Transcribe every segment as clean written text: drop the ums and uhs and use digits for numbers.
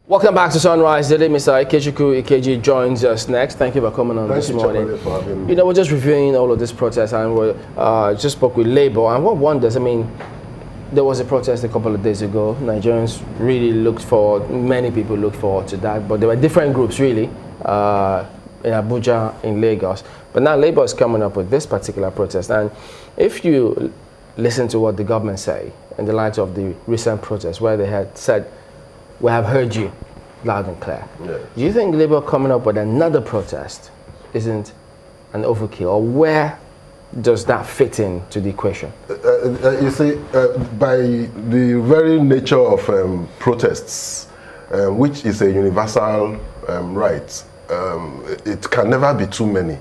Welcome back to Sunrise Daily. Mr. Ikechukwu Ikeji joins us next. Thank you for coming on this morning. You know, we're just reviewing all of this protest, and we just spoke with Labour. And what wonders, I mean, there was a protest a couple of days ago. Nigerians really looked forward, many people looked forward to that, but there were different groups really in Abuja, in Lagos. But now Labour is coming up with this particular protest. And if you listen to what the government say in the light of the recent protest, where they had said, "We have heard you loud and clear." Yes. Do you think Labour coming up with another protest isn't an overkill, or where does that fit into the equation? You see, by the very nature of protests, which is a universal right, it can never be too many.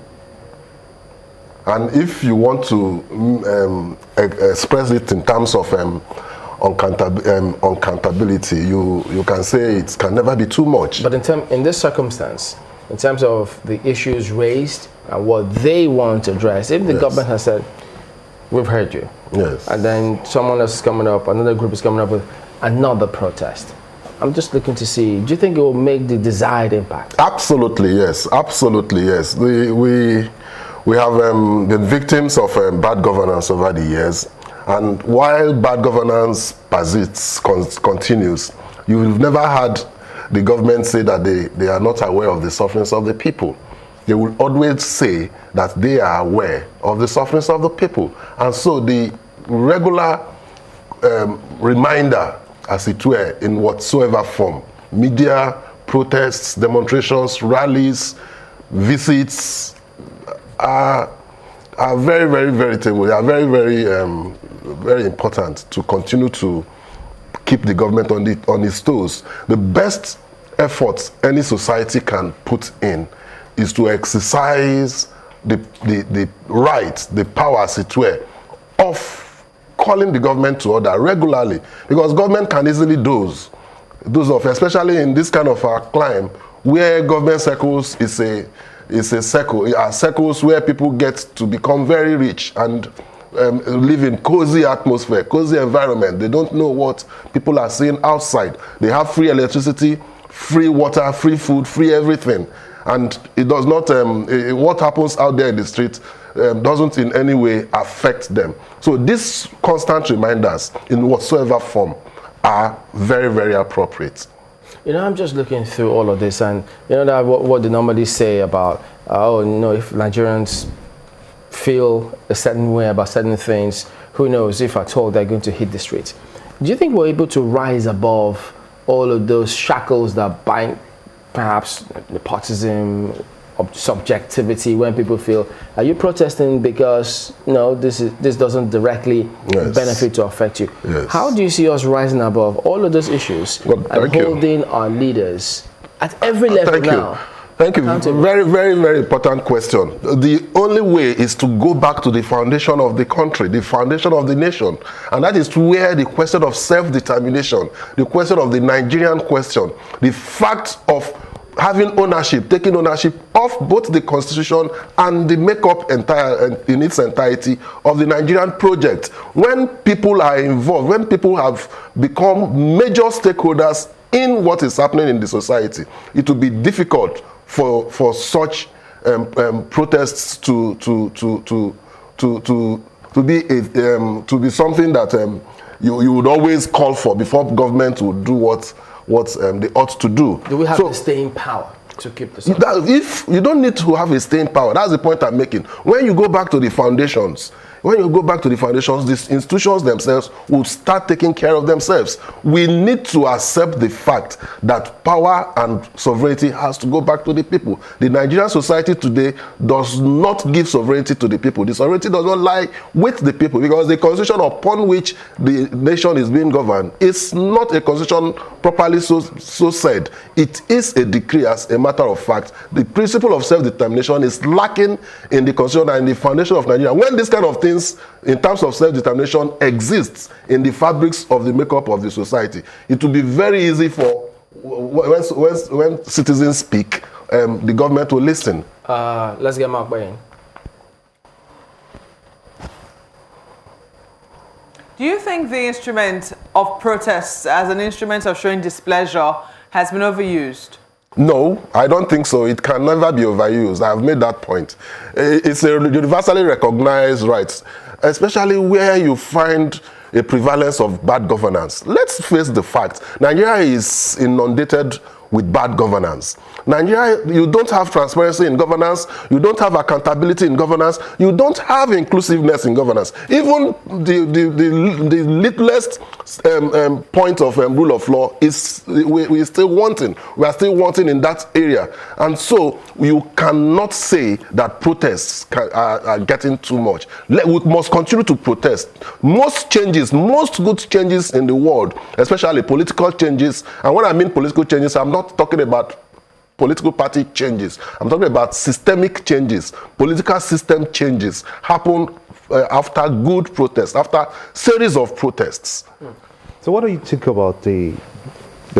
And if you want to express it in terms of uncountability, you can say it can never be too much. But in this circumstance, in terms of the issues raised and what they want to address, if the government has said, "We've heard you," and then someone else is coming up, another group is coming up with another protest, I'm just looking to see, do you think it will make the desired impact? Absolutely, yes. Absolutely, yes. We have been victims of bad governance over the years. And while bad governance persists, continues, you've never had the government say that they are not aware of the sufferings of the people. They will always say that they are aware of the sufferings of the people. And so the regular reminder, as it were, in whatsoever form, media, protests, demonstrations, rallies, visits, are very, very veritable. They are very, very, very important to continue to keep the government on its toes. The best efforts any society can put in is to exercise the right, the power, as it were, of calling the government to order regularly, because government can easily doze off, especially in this kind of a climb where government circles is a circle, are circles where people get to become very rich and live in cozy atmosphere, cozy environment. They don't know what people are seeing outside. They have free electricity, free water, free food, free everything. And it does not, what happens out there in the street doesn't in any way affect them. So these constant reminders in whatsoever form are very, very appropriate. You know, I'm just looking through all of this, and you know that what they normally say about, oh, you know, if Nigerians feel a certain way about certain things, who knows if at all they're going to hit the streets. Do you think we're able to rise above all of those shackles that bind, perhaps nepotism, subjectivity, when people feel, are you protesting because no, this doesn't directly benefit or affect you? How do you see us rising above all of those issues and holding our leaders at every level now? Thank you. Very, very, very important question. The only way is to go back to the foundation of the country, the foundation of the nation. And that is where the question of self-determination, the question of the Nigerian question, the fact of having ownership, taking ownership of both the constitution and the makeup in its entirety of the Nigerian project. When people are involved, when people have become major stakeholders in what is happening in the society, it will be difficult for such protests to be something that you would always call for before government would do what they ought to do. Do we have the staying power to keep this up? If you don't need to have a staying power, that's the point I'm making. When you go back to the foundations, these institutions themselves will start taking care of themselves. We need to accept the fact that power and sovereignty has to go back to the people. The Nigerian society today does not give sovereignty to the people. The sovereignty does not lie with the people, because the constitution upon which the nation is being governed is not a constitution properly so said. It is a decree, as a matter of fact. The principle of self-determination is lacking in the constitution and in the foundation of Nigeria. When this kind of things in terms of self-determination exists in the fabrics of the makeup of the society, it will be very easy for when citizens speak, the government will listen. Let's get Mark Bain. Do you think the instrument of protests as an instrument of showing displeasure has been overused? No, I don't think so. It can never be overused. I've made that point. It's a universally recognized right, especially where you find a prevalence of bad governance. Let's face the fact. Nigeria is inundated with bad governance. Nigeria, you don't have transparency in governance, you don't have accountability in governance, you don't have inclusiveness in governance. Even the littlest point of rule of law is we're still wanting. We are still wanting in that area. And so you cannot say that protests are getting too much. We must continue to protest. Most good changes in the world, especially political changes, and when I mean political changes, I'm not talking about political party changes. I'm talking about systemic changes. Political system changes happen after good protests, after series of protests. So what do you think about the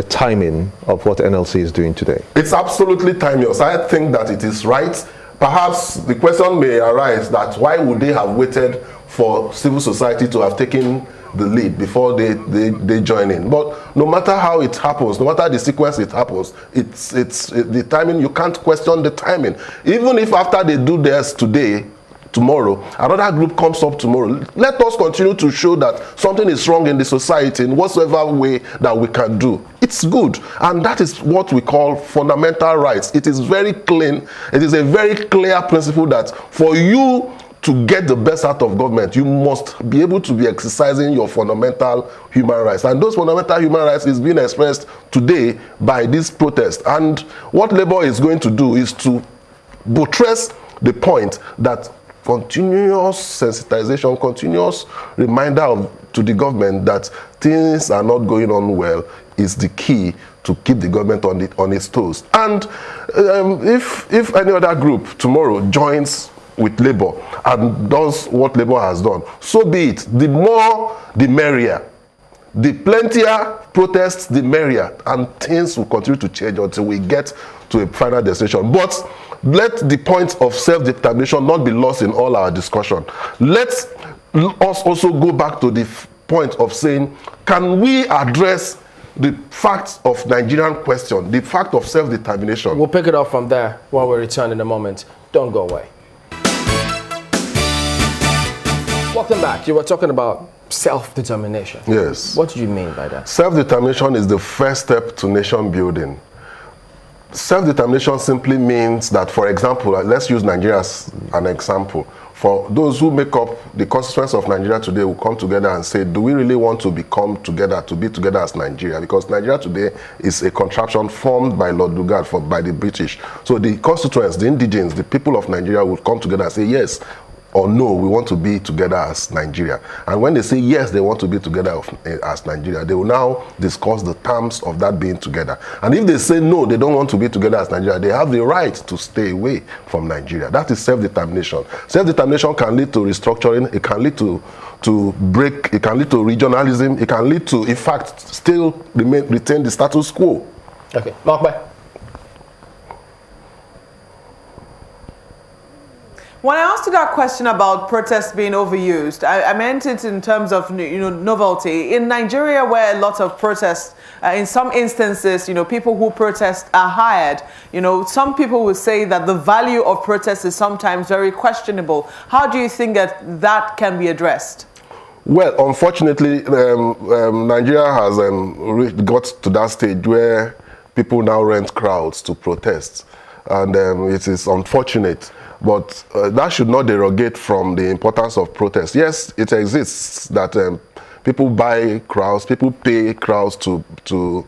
timing of what NLC is doing today? It's absolutely timeless. I think that it is right. Perhaps the question may arise that why would they have waited for civil society to have taken the lead before they join in. But no matter how it happens, no matter the sequence it happens, it's the timing. You can't question the timing. Even if after they do theirs today, tomorrow, another group comes up tomorrow, let us continue to show that something is wrong in the society in whatsoever way that we can do. It's good, and that is what we call fundamental rights. It is very clean. It is a very clear principle that for you to get the best out of government, you must be able to be exercising your fundamental human rights. And those fundamental human rights is being expressed today by this protest. And what Labour is going to do is to buttress the point that continuous sensitization, continuous reminder to the government that things are not going on well is the key to keep the government on its toes. And if any other group tomorrow joins with Labour and does what Labour has done, so be it. The more, the merrier. The plentier protests, the merrier. And things will continue to change until we get to a final destination. But let the point of self-determination not be lost in all our discussion. Let us also go back to the point of saying, can we address the facts of Nigerian question, the fact of self-determination? We'll pick it up from there when we return in a moment. Don't go away. Welcome back. You were talking about self-determination. Yes. What do you mean by that? Self-determination is the first step to nation building. Self-determination simply means that, for example, let's use Nigeria as an example. For those who make up the constituents of Nigeria today will come together and say, do we really want to become together, to be together as Nigeria? Because Nigeria today is a contraption formed by Lord Lugard by the British. So the constituents, the indigenes, the people of Nigeria would come together and say, yes or no, we want to be together as Nigeria. And when they say yes, they want to be together as Nigeria, they will now discuss the terms of that being together. And if they say no, they don't want to be together as Nigeria, they have the right to stay away from Nigeria. That is self-determination. Self-determination can lead to restructuring, it can lead to break, it can lead to regionalism, it can lead to, in fact, still retain the status quo. Okay, Mark, bye. When I asked you that question about protests being overused, I meant it in terms of novelty. In Nigeria, where a lot of protests, in some instances, people who protest are hired. Some people will say that the value of protests is sometimes very questionable. How do you think that can be addressed? Well, unfortunately, Nigeria has got to that stage where people now rent crowds to protest, and it is unfortunate. But that should not derogate from the importance of protest. Yes, it exists that people buy crowds, people pay crowds to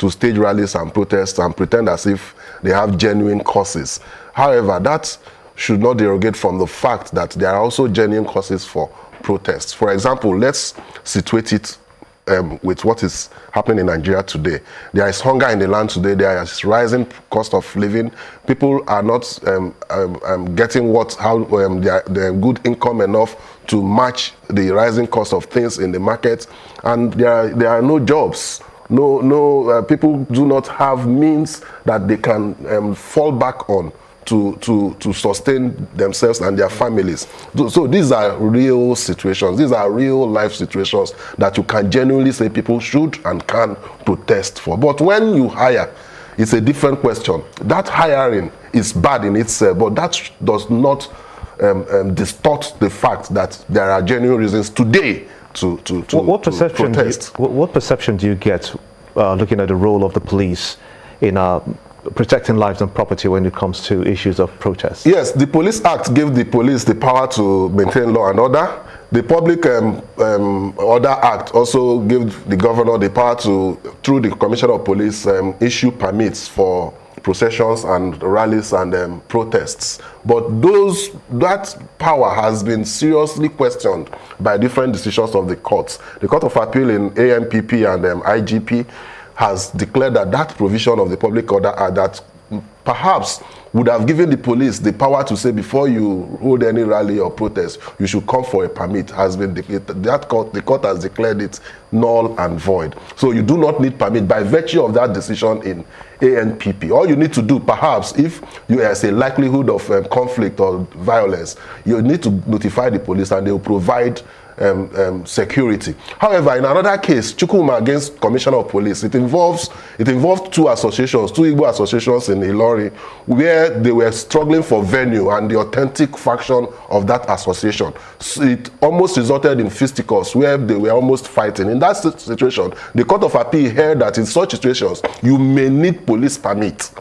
stage rallies and protests and pretend as if they have genuine causes. However, that should not derogate from the fact that there are also genuine causes for protests. For example, let's situate it with what is happening in Nigeria today. There is hunger in the land today. There is rising cost of living. People are not getting their good income enough to match the rising cost of things in the market, and there are no jobs. No, people do not have means that they can fall back on to sustain themselves and their families. So these are real situations. These are real life situations that you can genuinely say people should and can protest for. But when you hire, it's a different question. That hiring is bad in itself, but that does not distort the fact that there are genuine reasons today to protest. What perception do you get looking at the role of the police in protecting lives and property when it comes to issues of protest? Yes, the Police Act gave the police the power to maintain law and order. The Public Order Act also gave the governor the power to, through the Commissioner of Police, issue permits for processions and rallies and protests. But that power has been seriously questioned by different decisions of the courts. The Court of Appeal in AMPP and IGP has declared that that provision of the Public Order Act that perhaps would have given the police the power to say before you hold any rally or protest, you should come for a permit, has been the court has declared it null and void. So you do not need permit by virtue of that decision in ANPP. All you need to do, perhaps, if there's a likelihood of conflict or violence, you need to notify the police and they will provide security. However, in another case, Chukwuma against Commissioner of Police, it involved two associations, two Igbo associations in Ilori, where they were struggling for venue and the authentic faction of that association. So it almost resulted in fisticuffs where they were almost fighting. In that situation, the Court of Appeal held that in such situations, you may need police permit.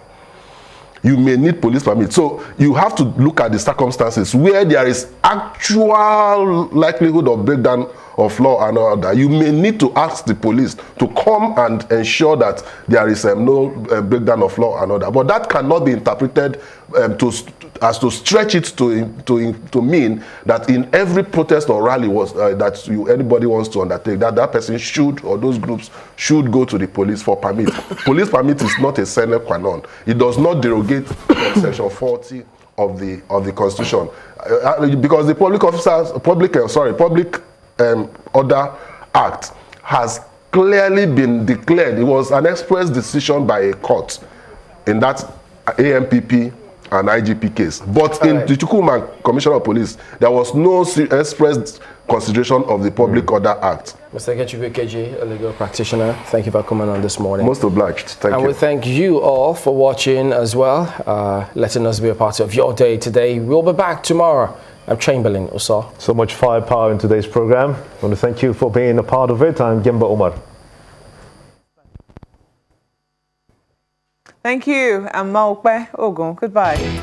You may need police permit. So you have to look at the circumstances where there is actual likelihood of breakdown of law and order. You may need to ask the police to come and ensure that there is no breakdown of law and order. But that cannot be interpreted as to stretch it to mean that in every protest or rally anybody wants to undertake, that person should, or those groups should, go to the police for permit. Police permit is not a sine qua non. It does not derogate from Section 40 of the Constitution, because the Public Order Act has clearly been declared. It was an express decision by a court in that AMPP and IGP case. But in the Chukwuma Commissioner of Police, there was no express consideration of the Public Order Act. Mr. Kechukwu KJ, a legal practitioner, thank you for coming on this morning. Most obliged. Thank you. And we thank you all for watching as well, letting us be a part of your day today. We'll be back tomorrow. I'm Chamberlain Osa. So much firepower in today's program. I want to thank you for being a part of it. I'm Gemba Omar. Thank you. I'm Maokbe Ogun. Goodbye.